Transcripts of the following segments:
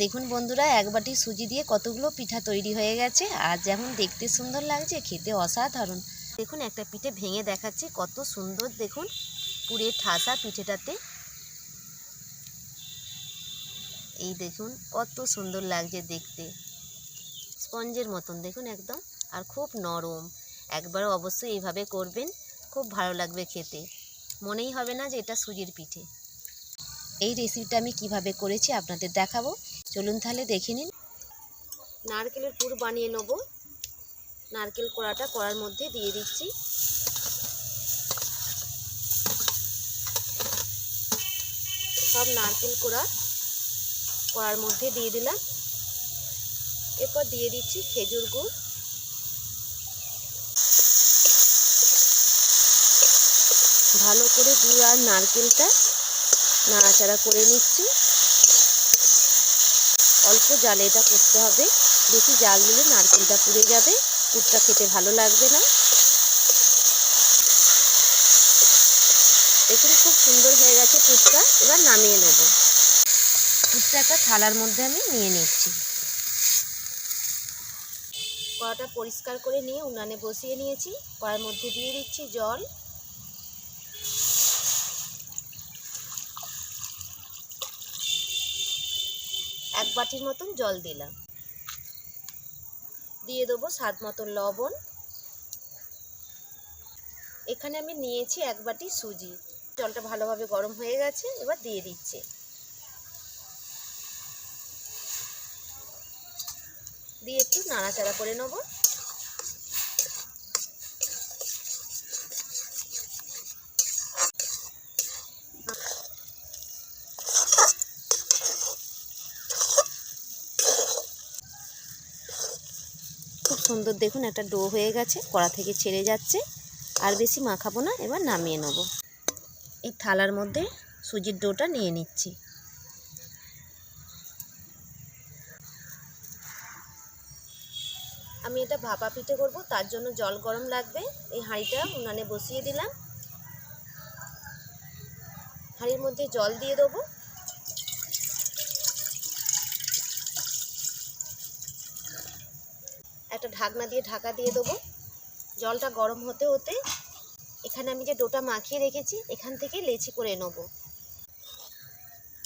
দেখুন বন্ধুরা, এক বাটি সুজি দিয়ে কতগুলো পিঠা তৈরি হয়ে গেছে। আর যেমন দেখতে সুন্দর লাগছে, খেতে অসাধারণ। দেখুন একটা পিঠে ভেঙে দেখাচ্ছি, কত সুন্দর দেখুন পুরে ঠাসা পিঠেটাতে। এই দেখুন কত সুন্দর লাগছে দেখতে, স্পঞ্জের মতন দেখুন একদম, আর খুব নরম। একবার অবশ্যই এইভাবে করবেন, খুব ভালো লাগবে খেতে, মনেই হবে না যে এটা সুজির পিঠে। এই রেসিপিটা আমি কিভাবে করেছি আপনাদের দেখাবো, চলুন তাহলে দেখে নিন। নারকেলের পুর বানিয়ে নেব। নারকেল কোড়াটা কড়ার মধ্যে দিয়ে দিচ্ছি। সব নারকেল কোড়া কড়ার মধ্যে দিয়ে দিলাম। এরপর দিয়ে দিচ্ছি খেজুর গুড়। ভালো করে গুড় আর নারকেলটা নাড়াচাড়া করে নিচ্ছি। অল্প জালে এটা করতে হবে, বেশি জাল দিলে নারকেলটা পুড়ে যাবে, পুরটা খেতে ভালো লাগবে না। দেখুন খুব সুন্দর হয়ে গেছে পুরটা। এবার নামিয়ে নেব। পুরটা একটা থালার মধ্যে আমি নিয়ে নিচ্ছি। কড়াটা পরিষ্কার করে নিয়ে উনানে বসিয়ে নিয়েছি। কড়ার মধ্যে দিয়ে দিচ্ছি জল। এক বাটির মতন জল দিলাম। দিয়ে দেবো স্বাদ মতন লবণ। এখানে আমি নিয়েছি এক বাটি সুজি। জলটা ভালোভাবে গরম হয়ে গেছে, এবার দিয়ে দিচ্ছি। দিয়ে একটু নাড়াচাড়া করে নেব। খুব সুন্দর দেখুন একটা ডো হয়ে গেছে, কড়া থেকে ছেড়ে যাচ্ছে। আর বেশি মাখাবো না, এবার নামিয়ে নেব। এই থালার মধ্যে সুজির ডোটা নিয়ে নিচ্ছি। আমি এটা ভাপা পিঠে করব, তার জন্য জল গরম লাগবে। এই হাঁড়িটা উনানে বসিয়ে দিলাম। হাঁড়ির মধ্যে জল দিয়ে দেবো। একটা ঢাকনা দিয়ে ঢাকা দিয়ে দেবো। জলটা গরম হতে হতে এখানে আমি যে ডোটা মাখিয়ে রেখেছি, এখান থেকে লেচি করে নেব।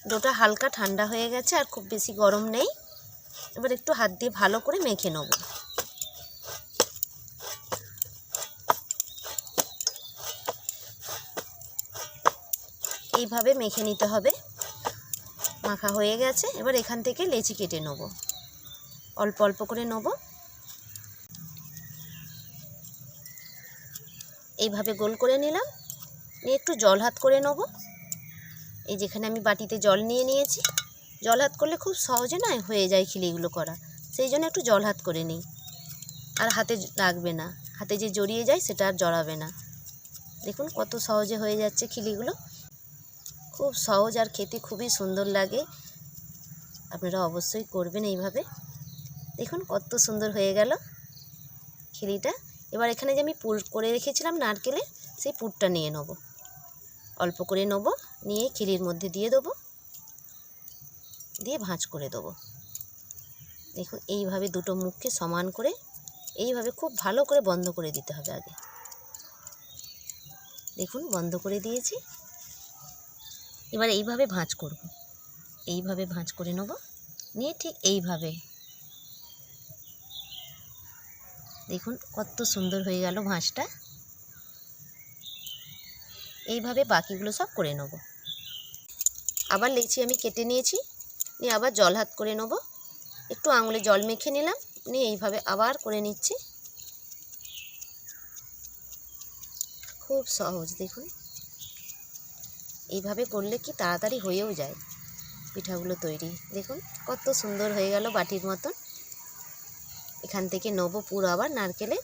ডোটা হালকা ঠান্ডা হয়ে গেছে, আর খুব বেশি গরম নেই। এবার একটু হাত দিয়ে ভালো করে মেখে নেব। এইভাবে মেখে নিতে হবে। মাখা হয়ে গেছে, এবার এখান থেকে লেচি কেটে নেব। অল্প অল্প করে নেব। এইভাবে গোল করে নিলাম। নিয়ে একটু জল হাত করে নেব। এই যেখানে আমি বাটিতে জল নিয়ে নিয়েছি, জল হাত করলে খুব সহজে না হয়ে যায় খিলিগুলো করা, সেই জন্য একটু জল হাত করে নিই। আর হাতে লাগবে না, হাতে যে জড়িয়ে যায় সেটা আর জড়াবে না। দেখুন কত সহজে হয়ে যাচ্ছে খিলিগুলো। খুব সহজ আর খেতে খুবই সুন্দর লাগে। আপনারা অবশ্যই করবেন এইভাবে। দেখুন কত সুন্দর হয়ে গেল খিলিটা। এবার এখানে যে আমি পুর করে রেখেছিলাম নারকেলে, সেই পুরটা নিয়ে নেব। অল্প করে নেব, নিয়ে খিলির মধ্যে দিয়ে দেবো, দিয়ে ভাঁজ করে দেবো। দেখুন এইভাবে দুটো মুখকে সমান করে এইভাবে খুব ভালো করে বন্ধ করে দিতে হবে আগে। দেখুন বন্ধ করে দিয়েছি। এবার এইভাবে ভাঁজ করব। এইভাবে ভাঁজ করে নেব, নিয়ে ঠিক এইভাবে দেখুন কত সুন্দর হয়ে গেল ভাঁজটা। এইভাবে বাকিগুলো সব করে নেব। আবার লেচি আমি কেটে নিয়েছি, নিয়ে আবার জল হাত করে নেব। একটু আঙুলে জল মেখে নিলাম, নিয়ে এইভাবে আবার করে নিচ্ছি। খুব সহজ দেখুন। এইভাবে করলে কি তাড়াতাড়ি হয়েও যায় পিঠাগুলো তৈরি। দেখুন কত সুন্দর হয়ে গেল বাটির মতন। এখান থেকে নেব পুরো আবার নারকেলে,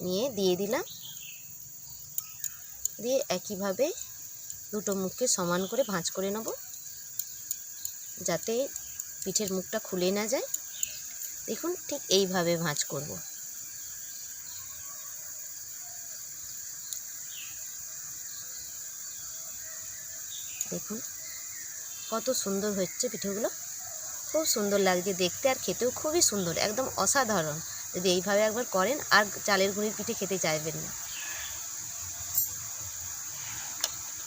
নিয়ে দিয়ে দিলাম। দিয়ে একইভাবে দুটো মুখকে সমান করে ভাঁজ করে নেব, যাতে পিঠের মুখটা খুলে না যায়। দেখুন ঠিক এইভাবে ভাঁজ করব। দেখুন কত সুন্দর হচ্ছে পিঠেগুলো। খুব সুন্দর লাগছে দেখতে, আর খেতেও খুবই সুন্দর, একদম অসাধারণ। যদি এইভাবে একবার করেন আর চালের গুঁড়ির পিঠে খেতে চাইবেন না।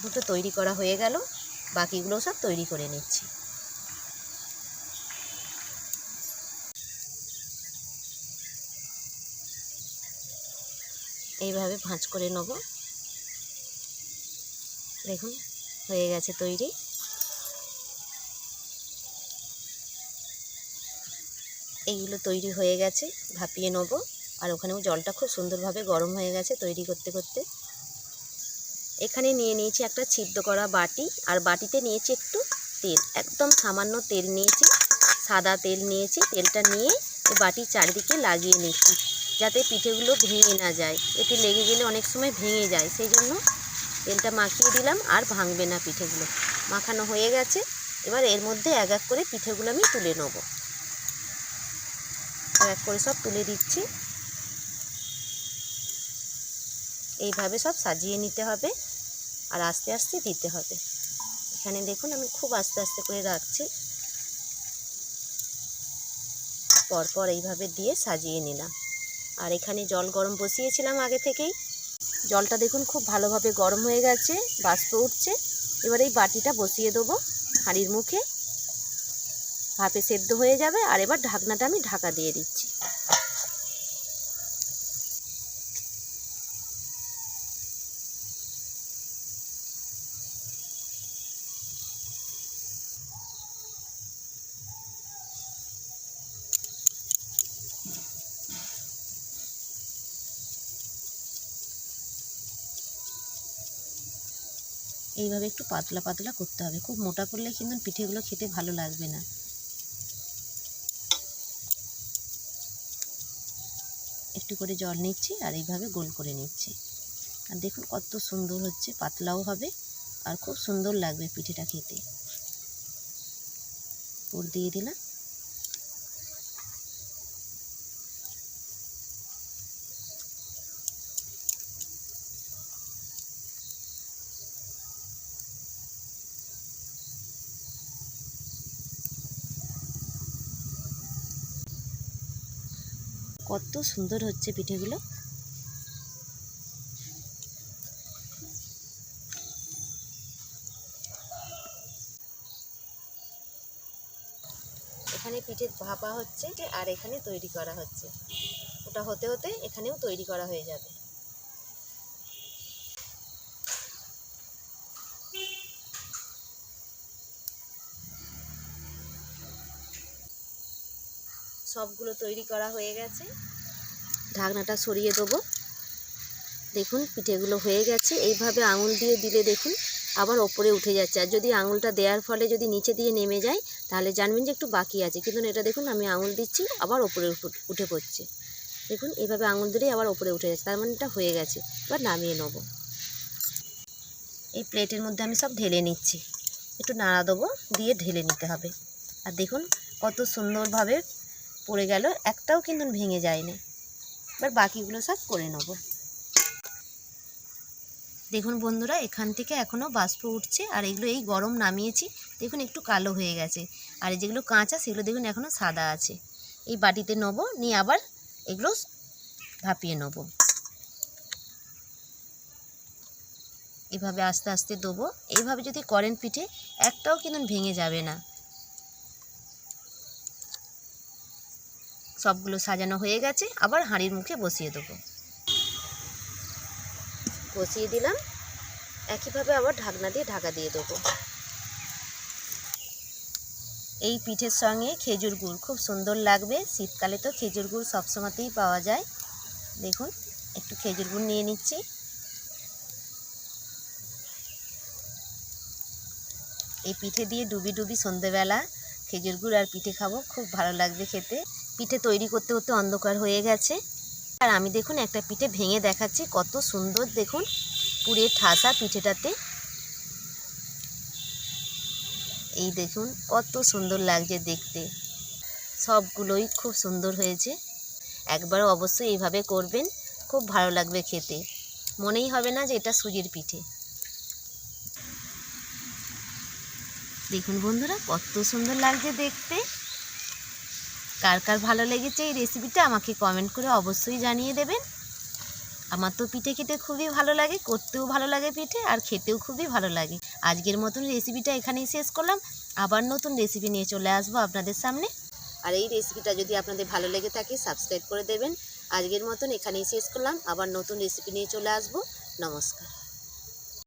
দুটো তৈরি করা হয়ে গেল, বাকিগুলো সব তৈরি করে নিচ্ছি। এইভাবে ভাঁজ করে নেব। দেখুন হয়ে গেছে তৈরি। এইগুলো তৈরি হয়ে গেছে, ভাপিয়ে নেব। আর ওখানেও জলটা খুব সুন্দরভাবে গরম হয়ে গেছে তৈরি করতে করতে। এখানে নিয়ে নিয়েছি একটা ছিদ্র করা বাটি, আর বাটিতে নিয়েছি একটু তেল, একদম সামান্য তেল নিয়েছি, সাদা তেল নিয়েছি। তেলটা নিয়ে এই বাটির চারিদিকে লাগিয়ে নিচ্ছি, যাতে পিঠেগুলো ভেঙে না যায়। এতে লেগে গেলে অনেক সময় ভেঙে যায়, সেই জন্য তেলটা মাখিয়ে দিলাম, আর ভাঙবে না পিঠেগুলো। মাখানো হয়ে গেছে। এবার এর মধ্যে এক এক করে পিঠেগুলো আমি তুলে নেব। এক এক করে সব তুলে দিচ্ছি। এইভাবে সব সাজিয়ে নিতে হবে, আর আস্তে আস্তে দিতে হবে। এখানে দেখুন আমি খুব আস্তে আস্তে করে রাখছি, পরপর এইভাবে দিয়ে সাজিয়ে নিলাম। আর এখানে জল গরম বসিয়েছিলাম আগে থেকেই। জলটা দেখুন খুব ভালোভাবে গরম হয়ে গেছে, বাষ্প উঠছে। এবার এই বাটিটা বসিয়ে দেবো হাঁড়ির মুখে, ভাপে সেদ্ধ হয়ে যাবে। আর এবার ঢাকনাটা আমি ঢাকা দিয়ে দিচ্ছি। এইভাবে একটু পাতলা পাতলা করতে হবে, খুব মোটা করলে কিন্তু পিঠেগুলো খেতে ভালো লাগবে না। একটু করে জল নিচ্ছি আর এইভাবে গোল করে নিচ্ছি। আর দেখুন কত সুন্দর হচ্ছে, পাতলাও হবে আর খুব সুন্দর লাগবে পিঠেটা খেতে। পুর দিয়ে দিলাম। কত সুন্দর হচ্ছে পিঠেগুলো। এখানে পিঠে ভাপা হচ্ছে আর এখানে তৈরি করা হচ্ছে। ওটা হতে হতে এখানেও তৈরি করা হয়ে যাবে। সবগুলো তৈরি করা হয়ে গেছে। ঢাকনাটা সরিয়ে দেবো। দেখুন পিঠেগুলো হয়ে গেছে। এইভাবে আঙুল দিয়ে দিলে দেখুন আবার ওপরে উঠে যাচ্ছে। আর যদি আঙুলটা দেওয়ার ফলে যদি নিচে দিয়ে নেমে যায় তাহলে জানবেন যে একটু বাকি আছে। কিন্তু এটা দেখুন আমি আঙুল দিচ্ছি আবার ওপরে উঠে পড়ছে। দেখুন এইভাবে আঙুল দিলেই আবার ওপরে উঠে যাচ্ছে, তার মানে এটা হয়ে গেছে। এবার নামিয়ে নেব। এই প্লেটের মধ্যে আমি সব ঢেলে নিচ্ছি। একটু নাড়া দেবো, দিয়ে ঢেলে নিতে হবে। আর দেখুন কত সুন্দরভাবে পড়ে গেল, একটাও কিন্তু ভেঙে যায়নি। এবার বাকিগুলো সব করে নেব। দেখুন বন্ধুরা এখান থেকে এখনও বাষ্প উঠছে, আর এগুলো এই গরম নামিয়েছি। দেখুন একটু কালো হয়ে গেছে, আর যেগুলো কাঁচা সেগুলো দেখুন এখনও সাদা আছে। এই বাটিতে নেবো, নিয়ে আবার এগুলো ভাপিয়ে নেব। এভাবে আস্তে আস্তে দেবো। এইভাবে যদি করেন পিঠে একটাও কিন্তু ভেঙে যাবে না। সবগুলো সাজানো হয়ে গেছে, আবার হাঁড়ির মুখে বসিয়ে দেবো। বসিয়ে দিলাম। একইভাবে আবার ঢাকনা দিয়ে ঢাকা দিয়ে দেবো। এই পিঠের সঙ্গে খেজুর গুড় খুব সুন্দর লাগবে। শীতকালে তো খেজুর গুড় সবসময়তেই পাওয়া যায়। দেখুন একটু খেজুর গুড় নিয়ে নিচ্ছি। এই পিঠে দিয়ে ডুবি ডুবি সন্ধেবেলা খেজুর গুড় আর পিঠে খাবো, খুব ভালো লাগবে খেতে। পিঠে তৈরি করতে করতে অন্ধকার হয়ে গেছে, আর আমি দেখুন একটা পিঠে ভেঙে দেখাচ্ছি। কত সুন্দর দেখুন, পুরে ঠাসা পিঠেটাতে। এই দেখুন কত সুন্দর লাগছে দেখতে। সবগুলোই খুব সুন্দর হয়েছে। একবার অবশ্যই এইভাবে করবেন, খুব ভালো লাগবে খেতে। মনেই হবে না যে এটা সুজির পিঠে। দেখুন বন্ধুরা কত সুন্দর লাগছে দেখতে। কার কার ভালো লেগেছে এই রেসিপিটা আমাকে কমেন্ট করে অবশ্যই জানিয়ে দেবেন। আমার তো পিঠে খেতে খুবই ভালো লাগে, করতেও ভালো লাগে পিঠে, আর খেতেও খুবই ভালো লাগে। আজকের মতন রেসিপিটা এখানেই শেষ করলাম। আবার নতুন রেসিপি নিয়ে চলে আসবো আপনাদের সামনে। আর এই রেসিপিটা যদি আপনাদের ভালো লেগে থাকে সাবস্ক্রাইব করে দেবেন। আজকের মতন এখানেই শেষ করলাম, আবার নতুন রেসিপি নিয়ে চলে আসবো। নমস্কার।